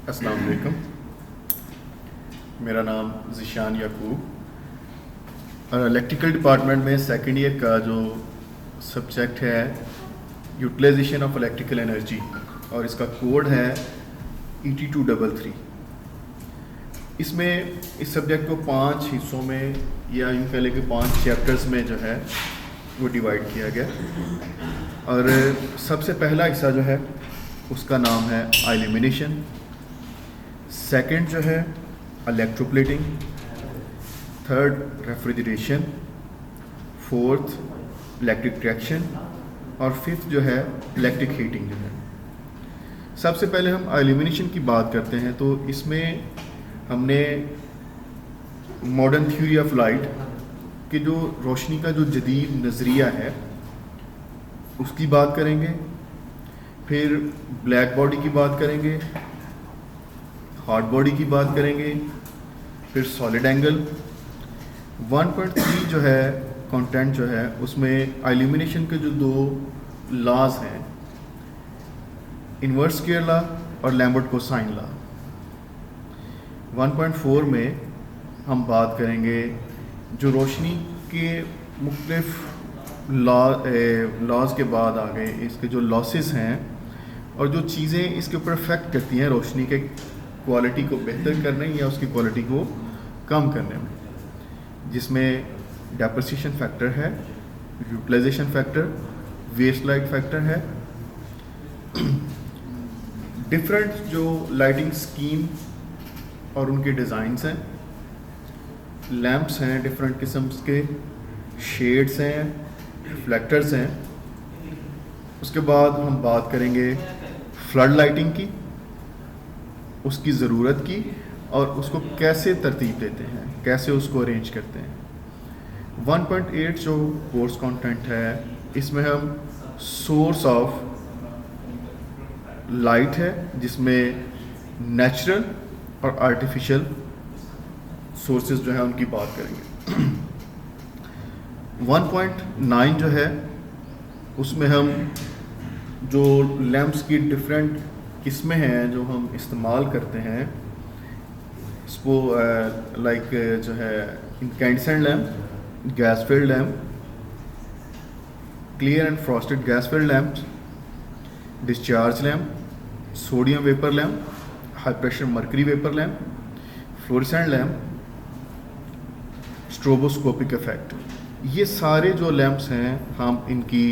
अस्सलाम वालेकुम। मेरा नाम ज़िशान याकूब और इलेक्ट्रिकल डिपार्टमेंट में सेकेंड ईयर का जो सब्जेक्ट है यूटिलाइजेशन ऑफ इलेक्ट्रिकल एनर्जी और इसका कोड है ET233। इसमें इस सब्जेक्ट को 5 हिस्सों में या यूँ कह लें कि 5 चैप्टर्स में जो है वो डिवाइड किया गया। और सबसे पहला हिस्सा जो है उसका नाम है इल्यूमिनेशन, सेकंड जो है electroplating, third refrigeration, fourth electric traction और फिफ्थ जो है इलेक्ट्रिक हीटिंग जो है। सबसे पहले हम इल्यूमिनेशन की बात करते हैं तो इसमें हमने मॉडर्न थ्योरी ऑफ लाइट कि जो रोशनी का जो जदीद नज़रिया है उसकी बात करेंगे, फिर ब्लैक बॉडी की बात करेंगे, हार्ड बॉडी की बात करेंगे, फिर सॉलिड एंगल। 1.3 जो है कंटेंट जो है उसमें इल्यूमिनेशन के जो 2 लॉज हैं, इन्वर्स स्क्वायर लॉ और लैम्बर्ट कोसाइन लॉ। 1.4 में हम बात करेंगे जो रोशनी के मुख्तलिफ लॉज के बाद आ गए इसके जो लॉसेस हैं और जो चीज़ें इसके ऊपर अफेक्ट करती हैं रोशनी के क्वालिटी को बेहतर करने या उसकी क्वालिटी को कम करने में, जिसमें डेप्रिसिएशन फैक्टर है, utilization factor, waste light factor है। डिफरेंट जो लाइटिंग स्कीम और उनके डिज़ाइंस हैं, लैंप्स हैं डिफरेंट किस्म के, शेड्स हैं, रिफ्लेक्टर्स हैं। उसके बाद हम बात करेंगे फ्लड लाइटिंग की, उसकी ज़रूरत की और उसको कैसे तरतीब देते हैं, कैसे उसको अरेंज करते हैं। 1.8 जो कोर्स कंटेंट है इसमें हम सोर्स ऑफ लाइट है जिसमें नेचुरल और आर्टिफिशियल सोर्सेज जो है उनकी बात करेंगे। 1.9 जो है उसमें हम जो लैंप्स की डिफरेंट किस्में हैं जो हम इस्तेमाल करते हैं, इसको लाइक जो है incandescent lamp, gas filled lamp, clear and frosted gas filled lamp, discharge lamp, sodium vapour lamp, high pressure mercury vapour lamp, fluorescent lamp, stroboscopic effect. ये सारे जो लैंप्स हैं हम इनकी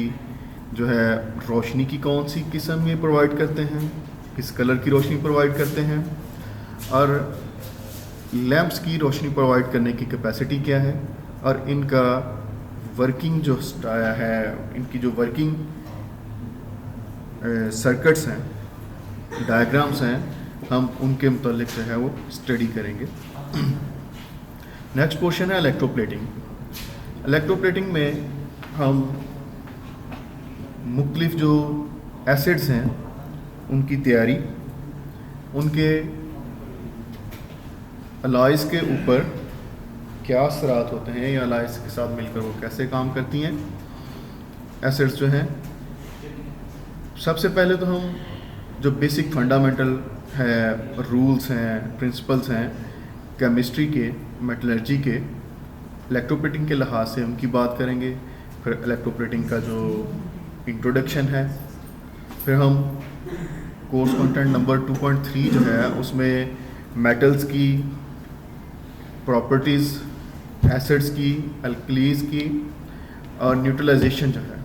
जो है रोशनी की कौन सी किस्म ये प्रोवाइड करते हैं, किस कलर की रोशनी प्रोवाइड करते हैं और लैंप्स की रोशनी प्रोवाइड करने की कैपेसिटी क्या है और इनका वर्किंग जो है, इनकी जो वर्किंग सर्किट्स हैं, डायग्राम्स हैं, हम उनके मुतालिक जो है वो स्टडी करेंगे। नेक्स्ट पोर्शन है इलेक्ट्रोप्लेटिंग। इलेक्ट्रोप्लेटिंग में हम मुख्तलिफ जो एसिड्स हैं उनकी तैयारी, उनके अलॉयज़ के ऊपर क्या असरात होते हैं या अलॉयज़ के साथ मिलकर वो कैसे काम करती हैं एसिड्स जो हैं। सबसे पहले तो हम जो बेसिक फंडामेंटल है, रूल्स हैं, प्रिंसिपल्स हैं केमिस्ट्री के, मेटलर्जी के, इलेक्ट्रोप्लेटिंग के लिहाज से उनकी बात करेंगे। फिर इलेक्ट्रोप्लेटिंग का जो इंट्रोडक्शन है, फिर हम कोर्स कंटेंट नंबर 2.3 जो है उसमें मेटल्स की प्रॉपर्टीज़, एसिड्स की, अल्कलीज की और न्यूट्रलाइजेशन जो है।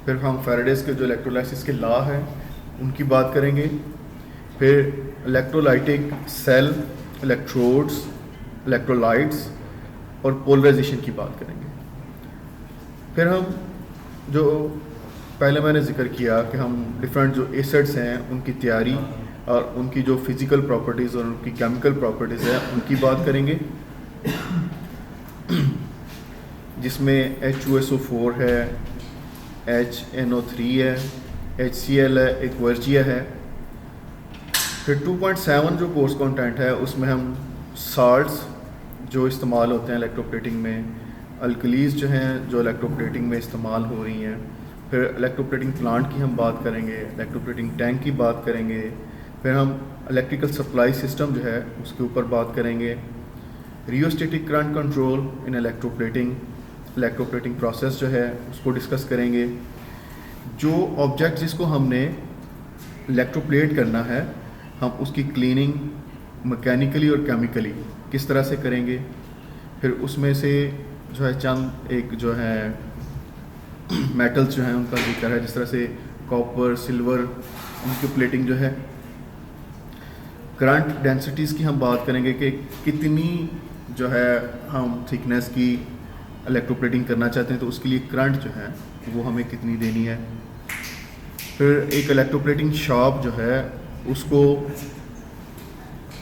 फिर हम फैराडेज के जो इलेक्ट्रोलाइसिस के लॉ है उनकी बात करेंगे। फिर इलेक्ट्रोलाइटिक सेल, इलेक्ट्रोड्स, इलेक्ट्रोलाइट्स और पोलराइजेशन की बात करेंगे। फिर हम जो पहले मैंने जिक्र किया कि हम डिफरेंट जो एसिड्स हैं उनकी तैयारी और उनकी जो फिज़िकल प्रॉपर्टीज़ और उनकी केमिकल प्रॉपर्टीज़ है उनकी बात करेंगे, जिसमें H2SO4 है, HNO3 है, HCl है, एक्वर्जिया है। फिर 2.7 जो कोर्स कंटेंट है उसमें हम साल्ट्स जो इस्तेमाल होते हैं इलेक्ट्रोप्लेटिंग में, अल्कलीज जो हैं जो इलेक्ट्रोप्लेटिंग में इस्तेमाल हो रही हैं, फिर इलेक्ट्रोप्लेटिंग प्लांट की हम बात करेंगे, इलेक्ट्रोप्लेटिंग टैंक की बात करेंगे, फिर हम इलेक्ट्रिकल सप्लाई सिस्टम जो है उसके ऊपर बात करेंगे। Rheostatic current control in electroplating process जो है उसको डिस्कस करेंगे। जो ऑब्जेक्ट जिसको हमने इलेक्ट्रोप्लेट करना है हम उसकी क्लीनिंग मैकेनिकली और केमिकली किस तरह से करेंगे। फिर उसमें से जो है चंद एक जो है मेटल्स जो हैं उनका जिक्र है, जिस तरह से कॉपर, सिल्वर, उनकी प्लेटिंग जो है। करंट डेंसिटीज़ की हम बात करेंगे कि कितनी जो है हम थिकनेस की इलेक्ट्रोप्लेटिंग करना चाहते हैं तो उसके लिए करंट जो है वो हमें कितनी देनी है। फिर एक इलेक्ट्रोप्लेटिंग शॉप जो है उसको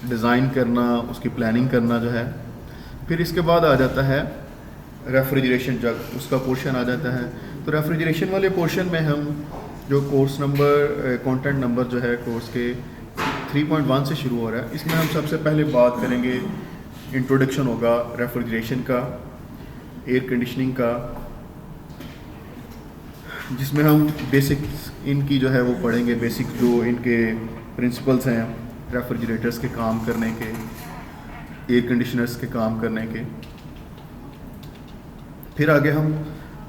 डिज़ाइन करना, उसकी प्लानिंग करना जो है। फिर इसके बाद आ जाता है रेफ्रिजरेशन, जब उसका पोर्शन आ जाता है। तो रेफ्रिजरेशन वाले पोर्शन में हम जो कोर्स नंबर कंटेंट नंबर जो है कोर्स के 3.1 से शुरू हो रहा है, इसमें हम सबसे पहले बात करेंगे, इंट्रोडक्शन होगा रेफ्रिजरेशन का, एयर कंडीशनिंग का, जिसमें हम बेसिक इनकी जो है वो पढ़ेंगे, बेसिक जो इनके प्रिंसिपल्स हैं रेफ्रिजरेटर्स के काम करने के, एयर कंडीशनर्स के काम करने के। फिर आगे हम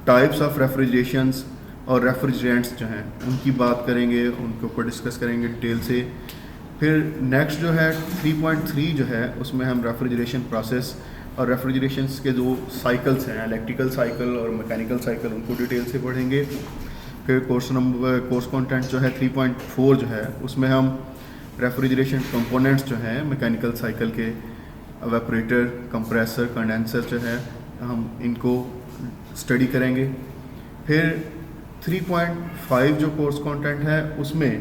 टाइप्स ऑफ रेफ्रिजरेशंस और रेफ्रिजरेंट्स जो हैं उनकी बात करेंगे, उनके ऊपर डिस्कस करेंगे डिटेल से। फिर नेक्स्ट जो है 3.3 जो है उसमें हम रेफ्रिजरेशन प्रोसेस और रेफ्रिजरेशंस के जो साइकिल्स हैं, इलेक्ट्रिकल साइकिल और मैकेनिकल साइकिल, उनको डिटेल से पढ़ेंगे। फिर कोर्स कंटेंट जो है 3.4 जो है उसमें हम रेफ्रिजरेशन कंपोनेंट्स जो हैं मैकेनिकल साइकिल के, एवापोरेटर, कंप्रेसर, कंडेंसर जो है हम इनको स्टडी करेंगे। फिर 3.5 जो कोर्स कंटेंट है उसमें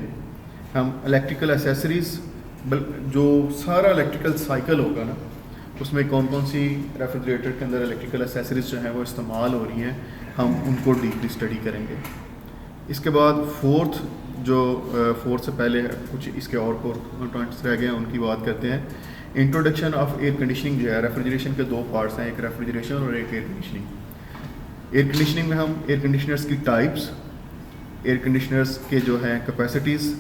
हम इलेक्ट्रिकल एसेसरीज़, जो सारा इलेक्ट्रिकल साइकिल होगा ना उसमें कौन कौन सी रेफ्रिजरेटर के अंदर इलेक्ट्रिकल एसेसरीज़ जो हैं वो इस्तेमाल हो रही हैं, हम उनको डीपली स्टडी करेंगे। इसके बाद फोर्थ से पहले कुछ इसके और पॉइंट्स रह गए हैं, उनकी बात करते हैं। इंट्रोडक्शन ऑफ एयर कंडीशनिंग जो है, रेफ्रिजरेशन के दो पार्ट्स हैं, एक रेफ्रिजरेशन और एक एयर कंडीशनिंग। एयर कंडीशनिंग में हम एयर कंडीशनर्स की टाइप्स, एयर कंडीशनर्स के जो है कैपेसिटीज़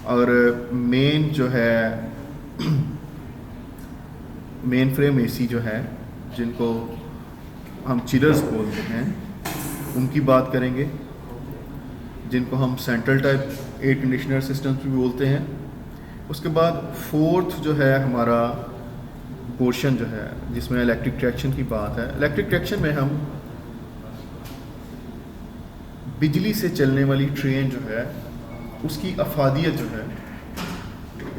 और मेन जो है मेन फ्रेम एसी जो है जिनको हम चिलर्स बोलते हैं उनकी बात करेंगे, जिनको हम central type air conditioner systems भी बोलते हैं। उसके बाद फोर्थ जो है हमारा पोर्शन जो है जिसमें इलेक्ट्रिक ट्रैक्शन की बात है। इलेक्ट्रिक ट्रैक्शन में हम बिजली से चलने वाली ट्रेन जो है उसकी अफादियत जो है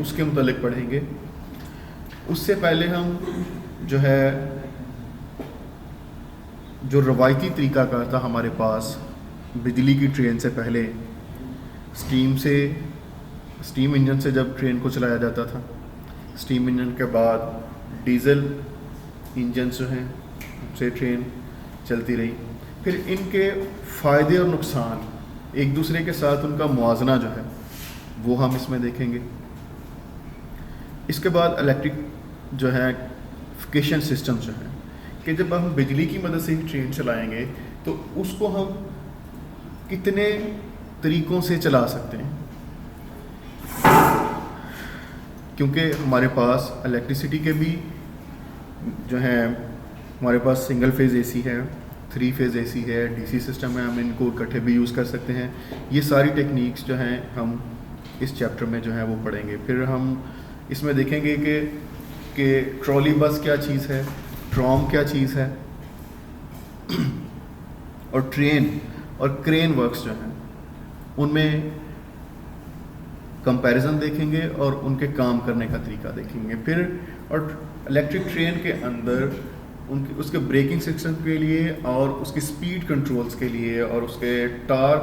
उसके मुतालिक पढ़ेंगे। उससे पहले हम जो है जो रवायती तरीका का था हमारे पास बिजली की ट्रेन से पहले, स्टीम इंजन से जब ट्रेन को चलाया जाता था, स्टीम इंजन के बाद डीजल इंजन जो हैं से ट्रेन चलती रही। फिर इनके फ़ायदे और नुकसान, एक दूसरे के साथ उनका मुआवजना जो है वो हम इसमें देखेंगे। इसके बाद इलेक्ट्रिक जो है फिकेशन सिस्टम जो है कि जब हम बिजली की मदद से ही ट्रेन चलाएंगे तो उसको हम कितने तरीक़ों से चला सकते हैं, क्योंकि हमारे पास इलेक्ट्रिसिटी के भी जो है हमारे पास सिंगल फेज़ एसी है, 3 फेज़ एसी है, डीसी सिस्टम है, हम इनको इकट्ठे भी यूज़ कर सकते हैं। ये सारी टेक्निक्स जो हैं हम इस चैप्टर में जो है वो पढ़ेंगे। फिर हम इसमें देखेंगे कि ट्रॉली बस क्या चीज़ है, ट्रॉम क्या चीज़ है, और ट्रेन और क्रेन वर्क्स जो हैं उनमें कंपैरिजन देखेंगे और उनके काम करने का तरीका देखेंगे। फिर और इलेक्ट्रिक ट्रेन के अंदर उसके ब्रेकिंग सिस्टम के लिए और उसकी स्पीड कंट्रोल्स के लिए और उसके टार्क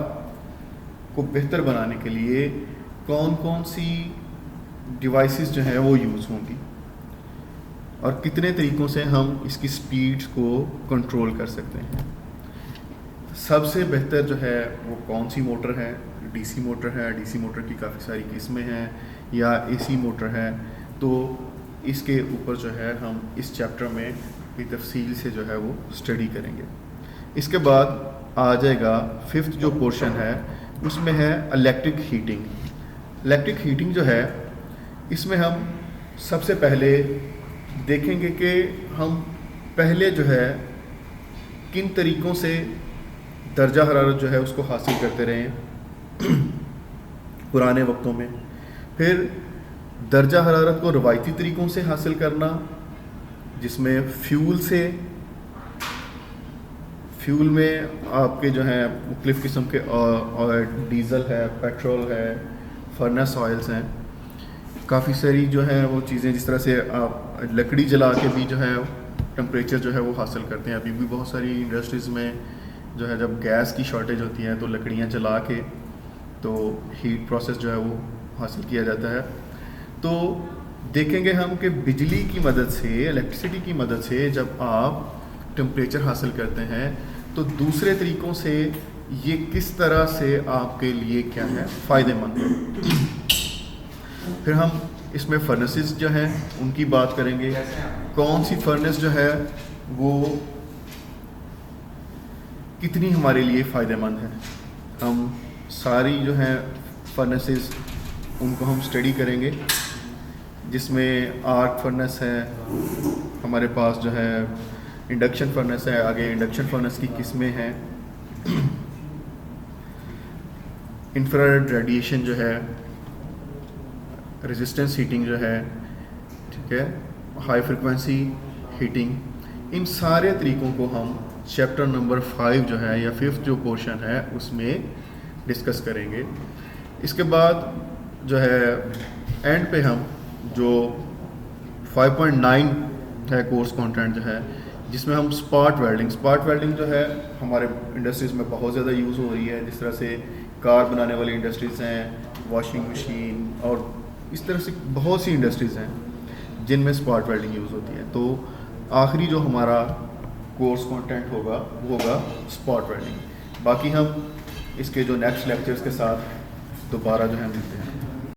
को बेहतर बनाने के लिए कौन कौन सी डिवाइसेस जो है वो यूज़ होंगी और कितने तरीक़ों से हम इसकी स्पीड्स को कंट्रोल कर सकते हैं। सबसे बेहतर जो है वो कौन सी मोटर है, डीसी मोटर है, डीसी मोटर की काफ़ी सारी किस्में हैं, या एसी मोटर है। तो इसके ऊपर जो है हम इस चैप्टर में भी तफसील से जो है वो स्टडी करेंगे। इसके बाद आ जाएगा 5th जो पोर्शन है उसमें है इलेक्ट्रिक हीटिंग। इलेक्ट्रिक हीटिंग जो है इसमें हम सबसे पहले देखेंगे कि हम पहले जो है किन तरीक़ों से दर्जा हरारत जो है उसको हासिल करते रहे पुराने वक्तों में। फिर दर्जा हरारत को रवायती तरीक़ों से हासिल करना, जिसमें फ्यूल में आपके जो हैं मुख्तलिफ़ किस्म के डीज़ल है, पेट्रोल है, फर्नेस ऑयल्स हैं, काफ़ी सारी जो है वो चीज़ें, जिस तरह से आप लकड़ी जला के भी जो है टेम्परेचर जो है वो हासिल करते हैं। अभी भी बहुत सारी इंडस्ट्रीज़ में जो है जब गैस की शॉर्टेज होती है तो लकड़ियाँ जला के तो हीट प्रोसेस जो है वो हासिल किया जाता है। तो देखेंगे हम कि बिजली की मदद से, इलेक्ट्रिसिटी की मदद से जब आप टेम्परेचर हासिल करते हैं तो दूसरे तरीक़ों से ये किस तरह से आपके लिए क्या है फ़ायदेमंद है। फिर हम इसमें फर्नेसेस जो हैं उनकी बात करेंगे, कौन सी फर्नेस जो है वो कितनी हमारे लिए फ़ायदेमंद है। हम सारी जो हैं फर्नेसेस उनको हम स्टडी करेंगे, जिसमें आर्क फर्नेस है हमारे पास, जो है इंडक्शन फर्नेस है, आगे इंडक्शन फर्नेस की किस्में हैं, इंफ्रारेड रेडिएशन जो है, रेजिस्टेंस हीटिंग जो है, ठीक है, हाई फ्रिक्वेंसी हीटिंग, इन सारे तरीक़ों को हम चैप्टर नंबर 5 जो है या 5th जो पोर्शन है उसमें डिस्कस करेंगे। इसके बाद जो है एंड पे हम जो 5.9 है कोर्स कंटेंट जो है, जिसमें हम स्पॉट वेल्डिंग जो है हमारे इंडस्ट्रीज़ में बहुत ज़्यादा यूज़ हो रही है। जिस तरह से कार बनाने वाली इंडस्ट्रीज़ हैं, वॉशिंग मशीन, और इस तरह से बहुत सी इंडस्ट्रीज़ हैं जिनमें स्पॉट वेल्डिंग यूज़ होती है। तो आखिरी जो हमारा कोर्स कंटेंट होगा वो होगा स्पॉट वेल्डिंग। बाकी हम इसके जो नेक्स्ट लेक्चर्स के साथ दोबारा जो है मिलते हैं।